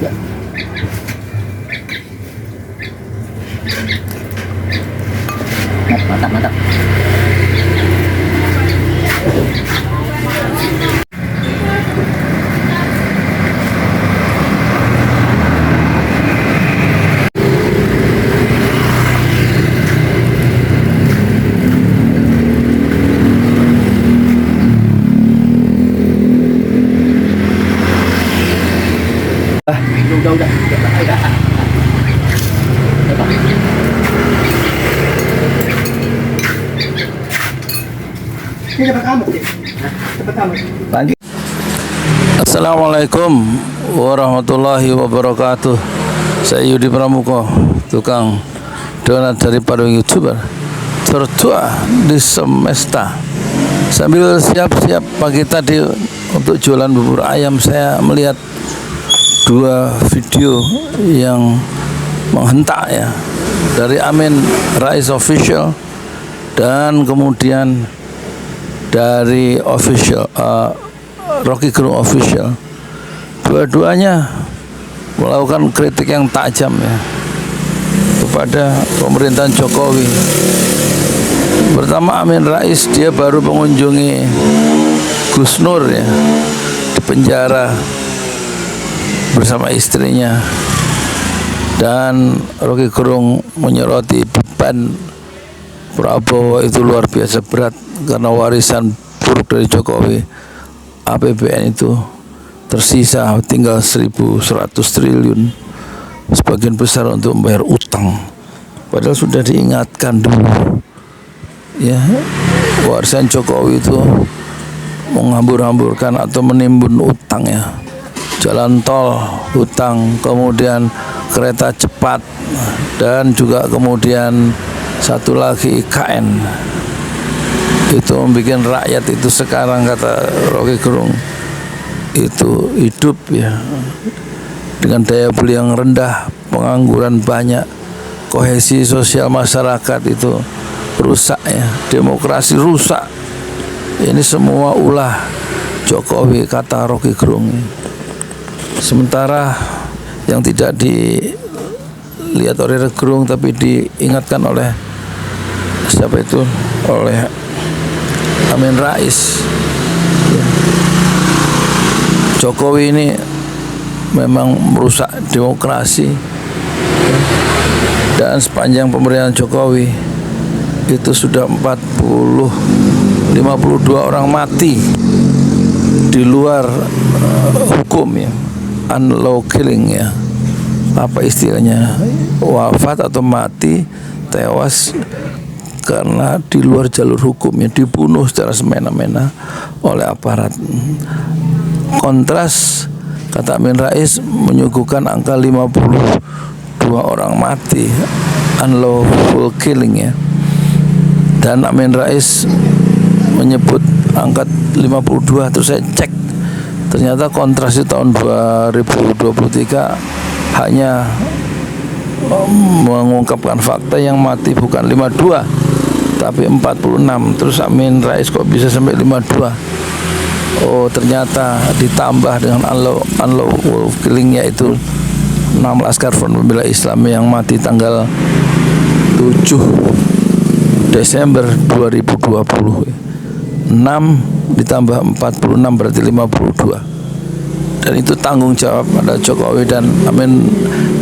Ya. Mantap, mantap. Udah. Ini dapat kamu, dapat kamu. Pagi. Assalamualaikum warahmatullahi wabarakatuh. Saya Yudi Pramuko, tukang donat dari para YouTuber tertua di semesta. Sambil siap-siap pagi tadi untuk jualan bubur ayam, saya melihat dua video yang menghentak ya, dari Amin Rais Official dan kemudian dari official Rocky Gerung Official. Dua-duanya melakukan kritik yang tajam ya kepada pemerintahan Jokowi. Pertama, Amin Rais, dia baru mengunjungi Gus Nur ya di penjara bersama istrinya, dan Rocky Gerung menyoroti beban Prabowo itu luar biasa berat karena warisan buruk dari Jokowi. APBN itu tersisa tinggal 1.100 triliun, sebagian besar untuk membayar utang, padahal sudah diingatkan dulu ya, warisan Jokowi itu menghambur-hamburkan atau menimbun utang ya, jalan tol hutang, kemudian kereta cepat, dan juga kemudian satu lagi IKN. Itu membuat rakyat itu sekarang, kata Rocky Gerung, itu hidup ya dengan daya beli yang rendah, pengangguran banyak, kohesi sosial masyarakat itu rusak ya, demokrasi rusak. Ini semua ulah Jokowi, kata Rocky Gerung. Sementara yang tidak dilihat oleh Gerung tapi diingatkan oleh siapa itu, oleh Amin Rais ya. Jokowi ini memang merusak demokrasi ya. Dan sepanjang pemerintahan Jokowi itu sudah 52 orang mati di luar hukum ya, unlaw killing ya, apa istilahnya, wafat atau mati, tewas karena di luar jalur hukumnya, dibunuh secara semena-mena oleh aparat. Kontras, kata Amin Rais, menyuguhkan angka 52 orang mati, unlawful killing ya, dan Amin Rais menyebut angka 52. Terus saya cek, ternyata Kontras di tahun 2023 hanya mengungkapkan fakta yang mati bukan 52 tapi 46. Terus Amin Rais kok bisa sampai 52? Oh, ternyata ditambah dengan unlawful killing, yaitu 6 laskar Front Pembela Islam yang mati tanggal 7 Desember 2020. 6 ditambah 46 berarti 52. Dan itu tanggung jawab pada Jokowi dan Amin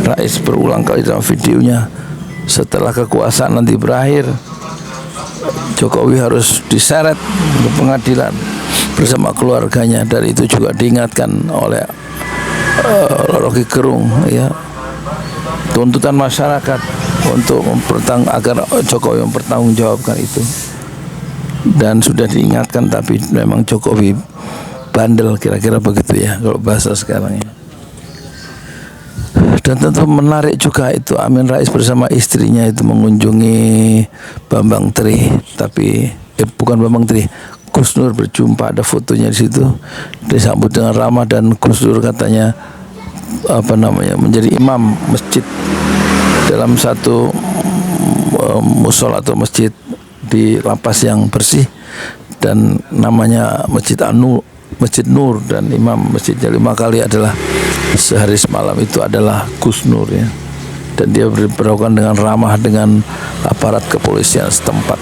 Rais berulang kali dalam videonya. Setelah kekuasaan nanti berakhir, Jokowi harus diseret ke pengadilan bersama keluarganya, dan itu juga diingatkan oleh Rocky Gerung ya. Tuntutan masyarakat untuk agar Jokowi mempertanggungjawabkan itu, dan sudah diingatkan, tapi memang Jokowi bandel, kira-kira begitu ya kalau bahasa sekarang ya. Dan tentu menarik juga itu Amin Rais bersama istrinya itu mengunjungi Bambang Tri, tapi bukan Bambang Tri, Gus Nur berjumpa, ada fotonya di situ, disambut dengan ramah, dan Gus Nur katanya menjadi imam masjid dalam satu musola atau masjid di lapas yang bersih, dan namanya Masjid Nur, dan imam masjidnya 5 kali adalah sehari semalam itu adalah Gus Nur ya. Dan dia diperlakukan dengan ramah dengan aparat kepolisian setempat.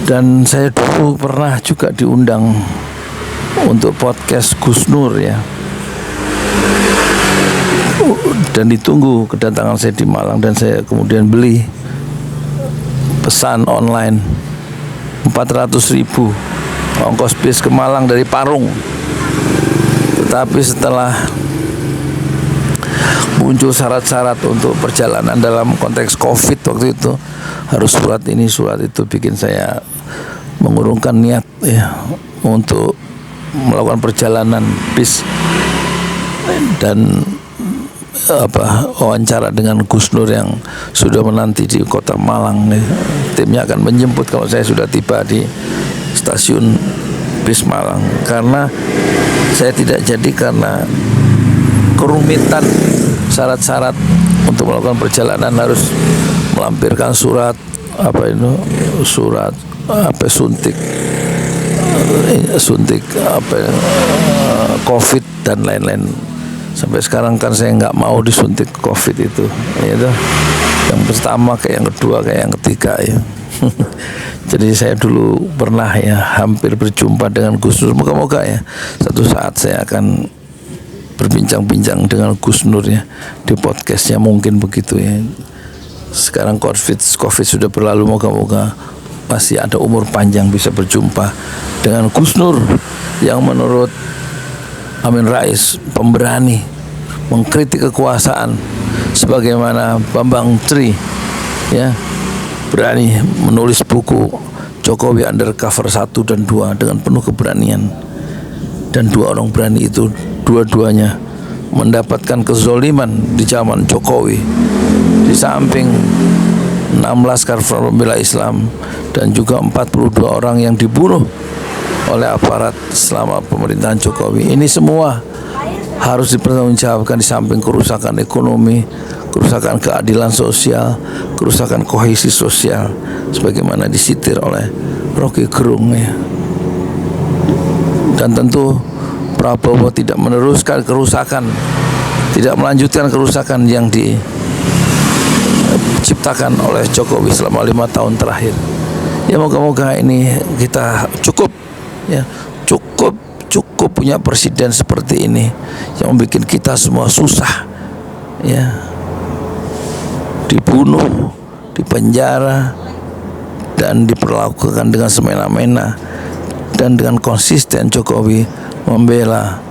Dan saya dulu pernah juga diundang untuk podcast Gus Nur ya. Dan ditunggu kedatangan saya di Malang, dan saya kemudian beli pesan online 400.000 ongkos bis ke Malang dari Parung. Tetapi setelah muncul syarat-syarat untuk perjalanan dalam konteks COVID waktu itu, harus surat ini surat itu, bikin saya mengurungkan niat ya untuk melakukan perjalanan bis dan wawancara dengan Gus Nur yang sudah menanti di kota Malang ya. Timnya akan menjemput kalau saya sudah tiba di stasiun bis Malang, karena saya tidak jadi karena kerumitan syarat-syarat untuk melakukan perjalanan, harus melampirkan surat suntik COVID dan lain-lain. Sampai sekarang kan saya nggak mau disuntik COVID itu, ya, yang pertama kayak yang kedua kayak yang ketiga ya. Jadi saya dulu pernah ya hampir berjumpa dengan Gus Nur. Moga-moga ya satu saat saya akan berbincang-bincang dengan Gus Nur ya di podcastnya, mungkin begitu ya. Sekarang COVID sudah berlalu, moga-moga masih ada umur panjang bisa berjumpa dengan Gus Nur yang menurut Amin Rais pemberani, mengkritik kekuasaan, sebagaimana Bambang Tri ya berani menulis buku Jokowi Undercover 1 dan 2 dengan penuh keberanian. Dan dua orang berani itu dua-duanya mendapatkan kezoliman di zaman Jokowi. Di samping 6 laskar Front Pembela Islam dan juga 42 orang yang dibunuh oleh aparat selama pemerintahan Jokowi, ini semua harus dipertanggungjawabkan, di samping kerusakan ekonomi, kerusakan keadilan sosial, kerusakan kohesi sosial, sebagaimana disitir oleh Rocky Gerung ya. Dan tentu Prabowo tidak meneruskan kerusakan, tidak melanjutkan kerusakan yang diciptakan oleh Jokowi selama 5 tahun terakhir. Ya moga-moga ini kita cukup punya presiden seperti ini yang membuat kita semua susah ya, dibunuh, dipenjara, dan diperlakukan dengan semena-mena. Dan dengan konsisten Jokowi membela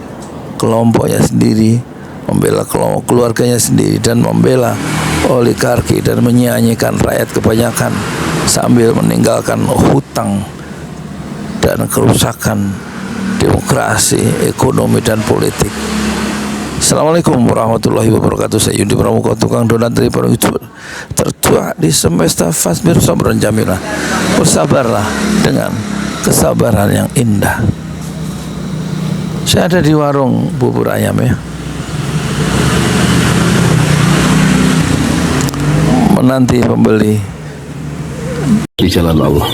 kelompoknya sendiri, membela keluarganya sendiri, dan membela oligarki, dan menyanyikan rakyat kebanyakan sambil meninggalkan hutang dan kerusakan demokrasi, ekonomi, dan politik. Assalamualaikum warahmatullahi wabarakatuh. Saya Yudi Pramuka, tukang donat dari para YouTuber tertua di semesta. Fasbir sabran jamilah, bersabarlah dengan kesabaran yang indah. Saya ada di warung bubur ayam ya, menanti pembeli di jalan Allah.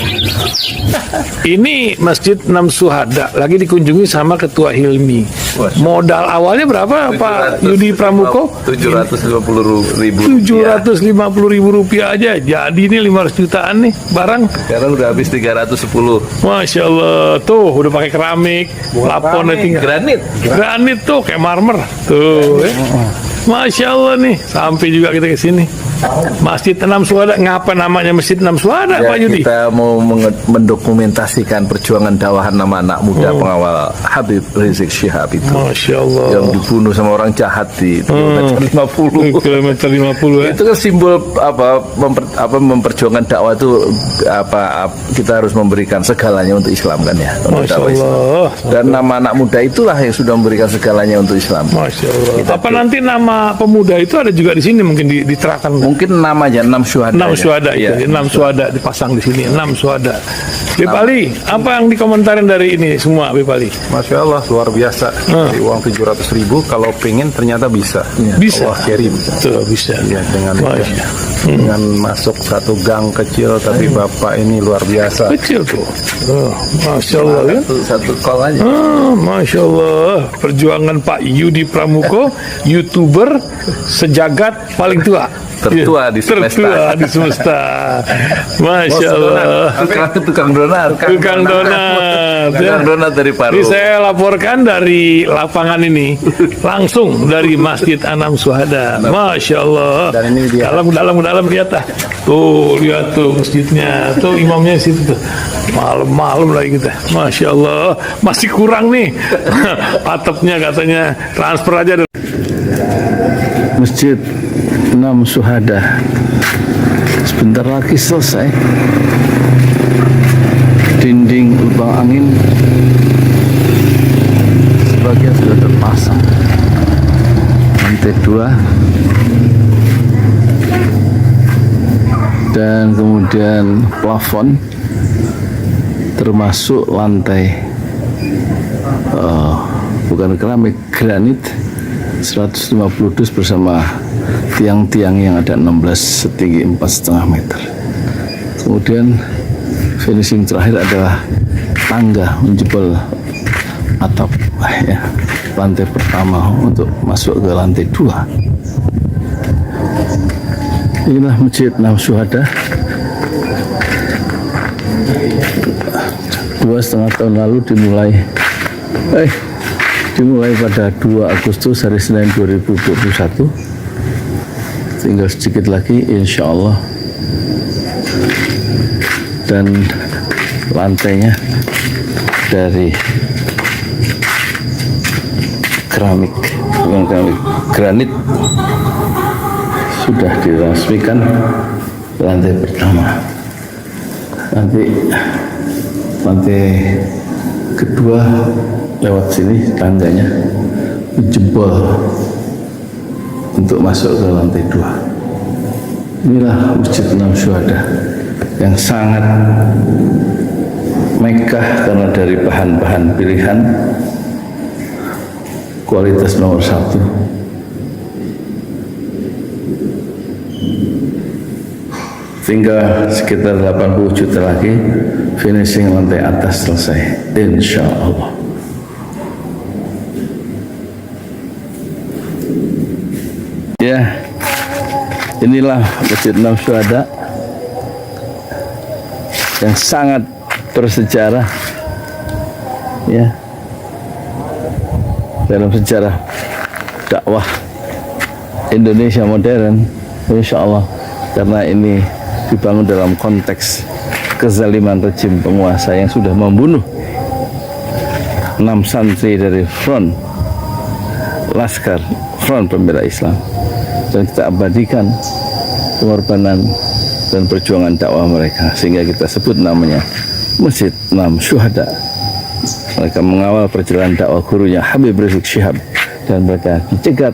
Ini Masjid 6 Syuhada lagi dikunjungi sama Ketua Hilmi. Modal awalnya berapa Pak Yudi Pramuko? 750.000. 750.000 rupiah aja. Jadi ini 500 jutaan nih barang. Sekarang udah habis 310. Masya Allah, tuh udah pakai keramik, plafonnya tinggal granit tuh kayak marmer tuh. Masya Allah nih, sampai juga kita ke sini. Masjid 6 Syuhada, ngapa namanya Masjid 6 Syuhada, Ya, Pak Yudi? kita mau mendokumentasikan perjuangan dakwahan nama anak muda pengawal Habib Rizik Syihab itu. Masya Allah. Yang dibunuh sama orang jahat di kilometer 50. Kilometer 50 ya. Itu kan simbol memperjuangkan dakwah itu kita harus memberikan segalanya untuk Islam kan ya. Untuk Masya dakwah Islam. Allah. Dan nama anak muda itulah yang sudah memberikan segalanya untuk Islam. Masya Allah. Kita Apa nanti nama pemuda itu ada juga di sini, mungkin diterahkan? Mungkin namanya 6 Syuhada. 6 Syuhada ya. itu, 6 Syuhada dipasang di sini, 6 Syuhada. Bip Ali, apa yang dikomentarin dari ini semua, Bip Ali? Masya Allah, luar biasa. Dari uang 700.000, kalau pengen ternyata bisa. Bisa. Allah kirim. Tuh, bisa. Ya, dengan Masya. dengan masuk satu gang kecil, tapi Bapak ini luar biasa. Kecil tuh. Oh, Masya Allah ya. Satu call aja. Masya Allah. Perjuangan Pak Yudi Pramuko, YouTuber sejagat paling tua. Tertua di semesta. Tertua di semesta. Masya Allah. Tukang donat. Tukang donat. Tukang donat dari Paru. Ini saya laporkan dari lapangan ini, langsung dari Masjid Anam Syuhada. Masya Allah. Dan ini dia. Dalam lihat ah. Tuh lihat tuh masjidnya. Tuh imamnya situ tuh. Malam-malam lagi kita. Masya Allah. Masih kurang nih. Atapnya katanya transfer aja. Masjid Anam Syuhada sebentar lagi selesai. Dinding lubang angin sebagian sudah terpasang, lantai 2 dan kemudian plafon termasuk lantai bukan keramik, granit 150 dus bersama tiang-tiang yang ada 16 setinggi 4,5 meter. Kemudian finishing terakhir adalah tangga menjebol atap ya, lantai pertama untuk masuk ke lantai 2. Inilah Masjid Anam Syuhada. 2,5 tahun lalu dimulai pada 2 Agustus hari Senin 2021. Tinggal sedikit lagi insya Allah, dan lantainya dari keramik, bukan keramik, granit sudah diresmikan lantai pertama. Nanti lantai kedua lewat sini tangganya jebol untuk masuk ke lantai 2. Inilah Masjid Anam Syuhada yang sangat megah karena dari bahan-bahan pilihan, kualitas nomor 1. Tinggal sekitar 80 juta lagi finishing lantai atas selesai, insya Allah. Ya, inilah Masjid Anam Syuhada yang sangat bersejarah ya dalam sejarah dakwah Indonesia modern, insya Allah, karena ini dibangun dalam konteks kezaliman rejim penguasa yang sudah membunuh 6 santri dari front pembela Islam, dan kita abadikan pengorbanan dan perjuangan dakwah mereka sehingga kita sebut namanya Masjid Anam Syuhada. Mereka mengawal perjalanan dakwah gurunya Habib Rizik Syihab, dan mereka dicegat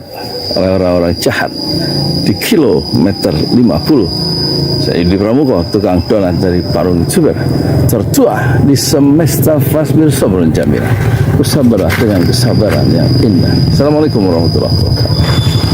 oleh orang-orang jahat di kilometer 50. Saya Yudi Pramuko, tukang donat dari Parung Juber, tertua di semesta fasbir sabrun jamil. Bersabarlah dengan kesabaran yang indah. Assalamualaikum warahmatullahi wabarakatuh.